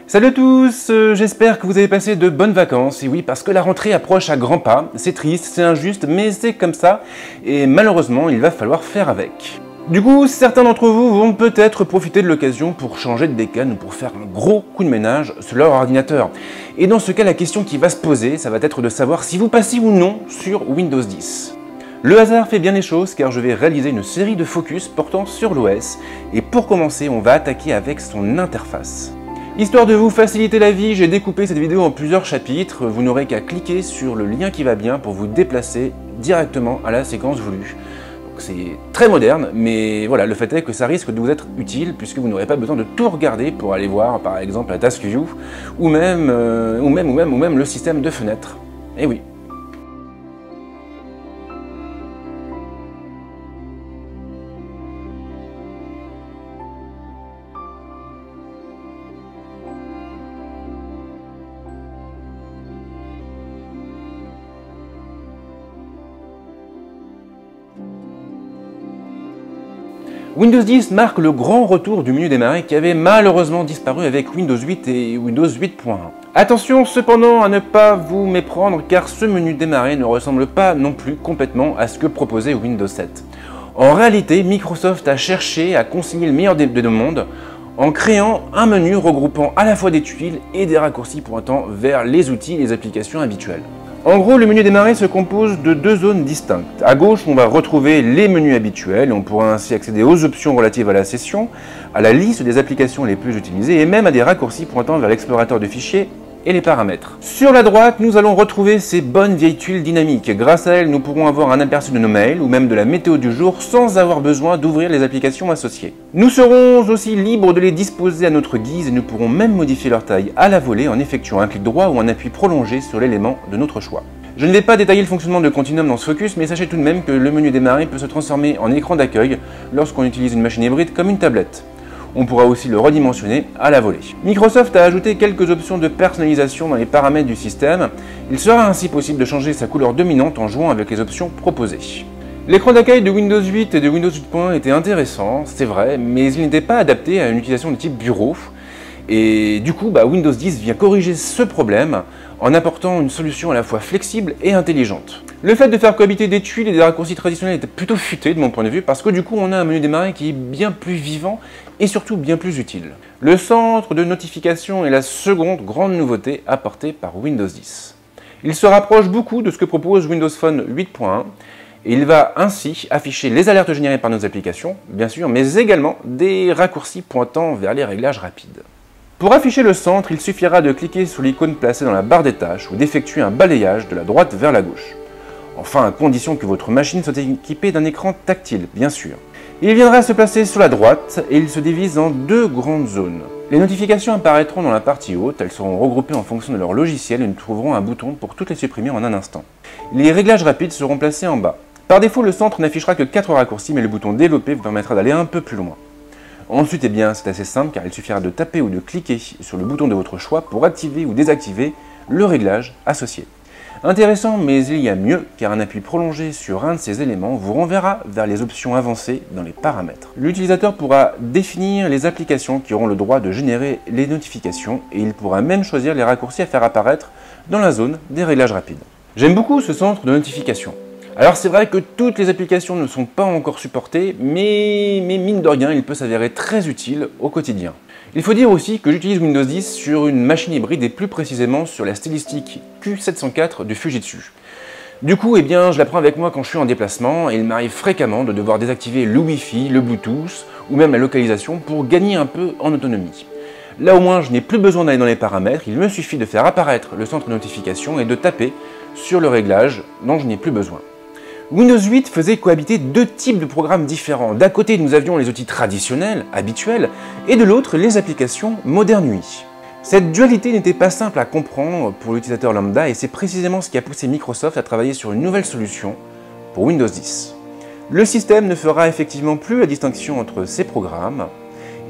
Salut à tous, j'espère que vous avez passé de bonnes vacances, et oui, parce que la rentrée approche à grands pas, c'est triste, c'est injuste, mais c'est comme ça, et malheureusement, il va falloir faire avec. Du coup, certains d'entre vous vont peut-être profiter de l'occasion pour changer de décane ou pour faire un gros coup de ménage sur leur ordinateur. Et dans ce cas, la question qui va se poser, ça va être de savoir si vous passez ou non sur Windows 10. Le hasard fait bien les choses car je vais réaliser une série de focus portant sur l'OS, et pour commencer, on va attaquer avec son interface. Histoire de vous faciliter la vie, j'ai découpé cette vidéo en plusieurs chapitres, vous n'aurez qu'à cliquer sur le lien qui va bien pour vous déplacer directement à la séquence voulue. C'est très moderne, mais voilà, le fait est que ça risque de vous être utile puisque vous n'aurez pas besoin de tout regarder pour aller voir par exemple la Task View ou même le système de fenêtres. Et oui. Windows 10 marque le grand retour du menu démarrer qui avait malheureusement disparu avec Windows 8 et Windows 8.1. Attention cependant à ne pas vous méprendre car ce menu démarrer ne ressemble pas non plus complètement à ce que proposait Windows 7. En réalité, Microsoft a cherché à concilier le meilleur des deux mondes en créant un menu regroupant à la fois des tuiles et des raccourcis pointant vers les outils et les applications habituelles. En gros, le menu démarrer se compose de deux zones distinctes. À gauche, on va retrouver les menus habituels et on pourra ainsi accéder aux options relatives à la session, à la liste des applications les plus utilisées et même à des raccourcis pointant vers l'explorateur de fichiers et les paramètres. Sur la droite, nous allons retrouver ces bonnes vieilles tuiles dynamiques. Grâce à elles, nous pourrons avoir un aperçu de nos mails ou même de la météo du jour sans avoir besoin d'ouvrir les applications associées. Nous serons aussi libres de les disposer à notre guise et nous pourrons même modifier leur taille à la volée en effectuant un clic droit ou un appui prolongé sur l'élément de notre choix. Je ne vais pas détailler le fonctionnement de Continuum dans ce focus, mais sachez tout de même que le menu démarrer peut se transformer en écran d'accueil lorsqu'on utilise une machine hybride comme une tablette. On pourra aussi le redimensionner à la volée. Microsoft a ajouté quelques options de personnalisation dans les paramètres du système. Il sera ainsi possible de changer sa couleur dominante en jouant avec les options proposées. L'écran d'accueil de Windows 8 et de Windows 8.1 était intéressant, c'est vrai, mais il n'était pas adapté à une utilisation de type bureau. Et du coup, Windows 10 vient corriger ce problème en apportant une solution à la fois flexible et intelligente. Le fait de faire cohabiter des tuiles et des raccourcis traditionnels était plutôt futé de mon point de vue parce que du coup on a un menu démarrer qui est bien plus vivant et surtout bien plus utile. Le centre de notification est la seconde grande nouveauté apportée par Windows 10. Il se rapproche beaucoup de ce que propose Windows Phone 8.1 et il va ainsi afficher les alertes générées par nos applications, bien sûr, mais également des raccourcis pointant vers les réglages rapides. Pour afficher le centre, il suffira de cliquer sur l'icône placée dans la barre des tâches ou d'effectuer un balayage de la droite vers la gauche. Enfin, à condition que votre machine soit équipée d'un écran tactile, bien sûr. Il viendra se placer sur la droite et il se divise en deux grandes zones. Les notifications apparaîtront dans la partie haute, elles seront regroupées en fonction de leur logiciel et nous trouverons un bouton pour toutes les supprimer en un instant. Les réglages rapides seront placés en bas. Par défaut, le centre n'affichera que 4 raccourcis, mais le bouton développer vous permettra d'aller un peu plus loin. Ensuite, c'est assez simple car il suffira de taper ou de cliquer sur le bouton de votre choix pour activer ou désactiver le réglage associé. Intéressant, mais il y a mieux car un appui prolongé sur un de ces éléments vous renverra vers les options avancées dans les paramètres. L'utilisateur pourra définir les applications qui auront le droit de générer les notifications et il pourra même choisir les raccourcis à faire apparaître dans la zone des réglages rapides. J'aime beaucoup ce centre de notification. Alors c'est vrai que toutes les applications ne sont pas encore supportées, mais mine de rien, il peut s'avérer très utile au quotidien. Il faut dire aussi que j'utilise Windows 10 sur une machine hybride et plus précisément sur la stylistique Q704 du Fujitsu. Du coup, je la prends avec moi quand je suis en déplacement et il m'arrive fréquemment de devoir désactiver le Wi-Fi, le Bluetooth ou même la localisation pour gagner un peu en autonomie. Là au moins, je n'ai plus besoin d'aller dans les paramètres, il me suffit de faire apparaître le centre de notification et de taper sur le réglage dont je n'ai plus besoin. Windows 8 faisait cohabiter deux types de programmes différents. D'un côté, nous avions les outils traditionnels, habituels, et de l'autre, les applications Modern UI. Cette dualité n'était pas simple à comprendre pour l'utilisateur lambda et c'est précisément ce qui a poussé Microsoft à travailler sur une nouvelle solution pour Windows 10. Le système ne fera effectivement plus la distinction entre ces programmes,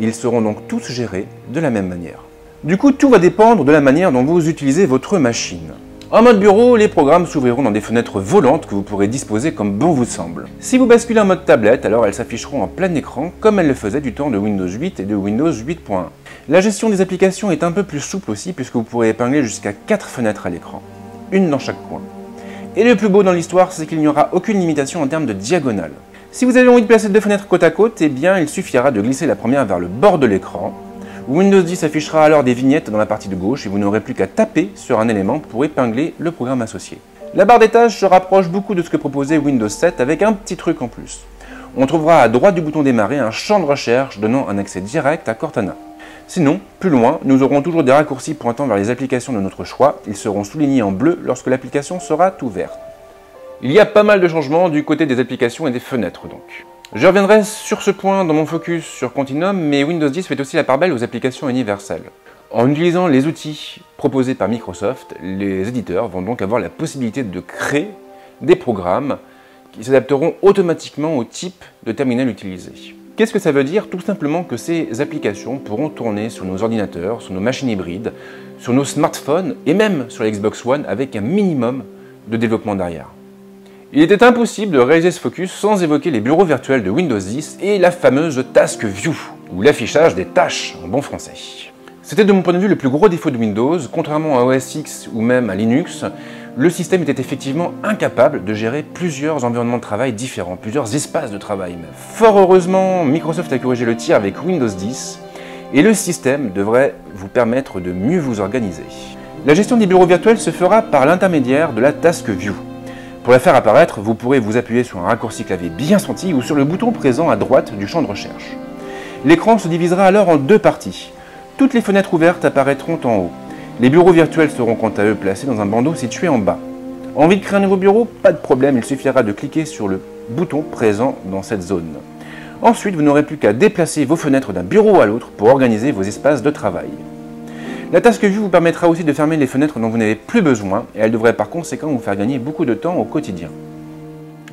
ils seront donc tous gérés de la même manière. Du coup, tout va dépendre de la manière dont vous utilisez votre machine. En mode bureau, les programmes s'ouvriront dans des fenêtres volantes que vous pourrez disposer comme bon vous semble. Si vous basculez en mode tablette, alors elles s'afficheront en plein écran comme elles le faisaient du temps de Windows 8 et de Windows 8.1. La gestion des applications est un peu plus souple aussi puisque vous pourrez épingler jusqu'à 4 fenêtres à l'écran, une dans chaque coin. Et le plus beau dans l'histoire, c'est qu'il n'y aura aucune limitation en termes de diagonale. Si vous avez envie de placer 2 fenêtres côte à côte, eh bien il suffira de glisser la première vers le bord de l'écran. Windows 10 affichera alors des vignettes dans la partie de gauche et vous n'aurez plus qu'à taper sur un élément pour épingler le programme associé. La barre des tâches se rapproche beaucoup de ce que proposait Windows 7 avec un petit truc en plus. On trouvera à droite du bouton démarrer un champ de recherche donnant un accès direct à Cortana. Sinon, plus loin, nous aurons toujours des raccourcis pointant vers les applications de notre choix. Ils seront soulignés en bleu lorsque l'application sera ouverte. Il y a pas mal de changements du côté des applications et des fenêtres donc. Je reviendrai sur ce point dans mon focus sur Continuum, mais Windows 10 fait aussi la part belle aux applications universelles. En utilisant les outils proposés par Microsoft, les éditeurs vont donc avoir la possibilité de créer des programmes qui s'adapteront automatiquement au type de terminal utilisé. Qu'est-ce que ça veut dire? Tout simplement que ces applications pourront tourner sur nos ordinateurs, sur nos machines hybrides, sur nos smartphones et même sur la Xbox One avec un minimum de développement derrière. Il était impossible de réaliser ce focus sans évoquer les bureaux virtuels de Windows 10 et la fameuse Task View, ou l'affichage des tâches en bon français. C'était de mon point de vue le plus gros défaut de Windows. Contrairement à OS X ou même à Linux, le système était effectivement incapable de gérer plusieurs environnements de travail différents, plusieurs espaces de travail même. Fort heureusement, Microsoft a corrigé le tir avec Windows 10 et le système devrait vous permettre de mieux vous organiser. La gestion des bureaux virtuels se fera par l'intermédiaire de la Task View. Pour la faire apparaître, vous pourrez vous appuyer sur un raccourci clavier bien senti ou sur le bouton présent à droite du champ de recherche. L'écran se divisera alors en 2 parties. Toutes les fenêtres ouvertes apparaîtront en haut. Les bureaux virtuels seront quant à eux placés dans un bandeau situé en bas. Envie de créer un nouveau bureau? Pas de problème, il suffira de cliquer sur le bouton présent dans cette zone. Ensuite, vous n'aurez plus qu'à déplacer vos fenêtres d'un bureau à l'autre pour organiser vos espaces de travail. La Task View vous permettra aussi de fermer les fenêtres dont vous n'avez plus besoin et elle devrait par conséquent vous faire gagner beaucoup de temps au quotidien.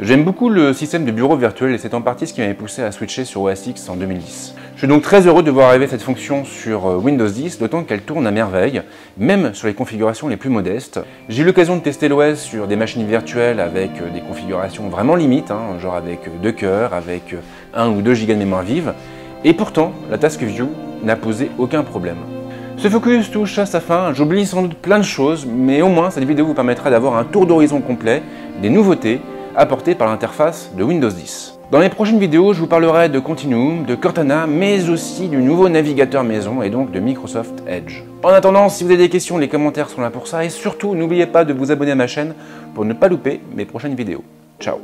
J'aime beaucoup le système de bureau virtuel et c'est en partie ce qui m'avait poussé à switcher sur OS X en 2010. Je suis donc très heureux de voir arriver cette fonction sur Windows 10, d'autant qu'elle tourne à merveille, même sur les configurations les plus modestes. J'ai eu l'occasion de tester l'OS sur des machines virtuelles avec des configurations vraiment limites, genre avec 2 cœurs, avec 1 ou 2 Go de mémoire vive, et pourtant la Task View n'a posé aucun problème. Ce focus touche à sa fin, j'oublie sans doute plein de choses, mais au moins cette vidéo vous permettra d'avoir un tour d'horizon complet des nouveautés apportées par l'interface de Windows 10. Dans les prochaines vidéos, je vous parlerai de Continuum, de Cortana, mais aussi du nouveau navigateur maison et donc de Microsoft Edge. En attendant, si vous avez des questions, les commentaires sont là pour ça, et surtout n'oubliez pas de vous abonner à ma chaîne pour ne pas louper mes prochaines vidéos. Ciao!